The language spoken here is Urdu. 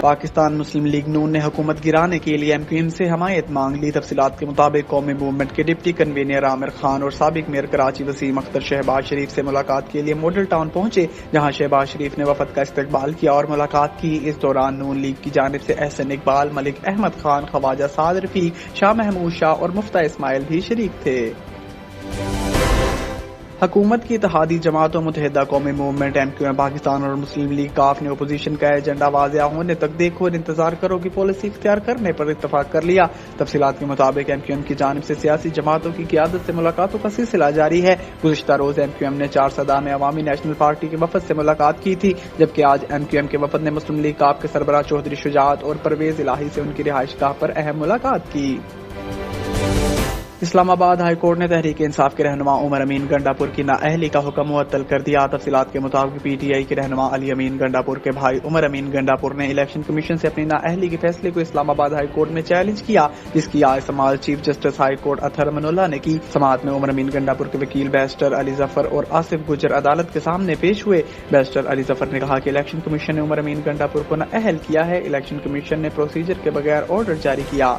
پاکستان مسلم لیگ نون نے حکومت گرانے کے لیے ایم کیو ایم سے حمایت مانگ لی۔ تفصیلات کے مطابق قومی موومنٹ کے ڈپٹی کنوینر عامر خان اور سابق میئر کراچی وسیم اختر شہباز شریف سے ملاقات کے لیے ماڈل ٹاؤن پہنچے، جہاں شہباز شریف نے وفد کا استقبال کیا اور ملاقات کی۔ اس دوران نون لیگ کی جانب سے احسن اقبال، ملک احمد خان، خواجہ سعد رفیق، شاہ محمود شاہ اور مفتہ اسماعیل بھی شریک تھے۔ حکومت کی اتحادی جماعتوں Muttahida Qaumi movement M Q M Pakistan اور مسلم لیگ کاف نے اپوزیشن کا ایجنڈا واضح ہونے تک دیکھو اور انتظار کرو کی پالیسی اختیار کرنے پر اتفاق کر لیا۔ تفصیلات کے مطابق ایم کیو ایم کی جانب سے سیاسی جماعتوں کی قیادت سے ملاقاتوں کا سلسلہ جاری ہے۔ گزشتہ روز ایم کیو ایم نے 4 صدام عوامی نیشنل پارٹی کے وفد سے ملاقات کی تھی، جبکہ آج ایم کیو ایم کے وفد نے مسلم لیگ کاف کے سربراہ چودھری شجاعت اور پرویز الہی سے ان کی رہائش گاہ پر اہم ملاقات کی۔ اسلام آباد ہائی کورٹ نے تحریک انصاف کے رہنما عمر امین گنڈا پور کی نااہلی کا حکم معطل کر دیا۔ تفصیلات کے مطابق پی ٹی آئی کے رہنما علی امین گنڈا پور کے بھائی عمر امین گنڈا پور نے الیکشن کمیشن سے اپنی نااہلی کے فیصلے کو اسلام آباد ہائی کورٹ میں چیلنج کیا، جس کی آج سماعت چیف جسٹس ہائی کورٹ اطہر امان اللہ نے کی۔ سماعت میں عمر امین گنڈا پور کے وکیل بیرسٹر علی ظفر اور آصف گجر عدالت کے سامنے پیش ہوئے۔ بیرسٹر علی ظفر نے کہا کہ الیکشن کمیشن نے عمر امین گنڈا پور کو نااہل کیا ہے۔ الیکشن کمیشن نے پروسیجر کے بغیر آرڈر جاری کیا۔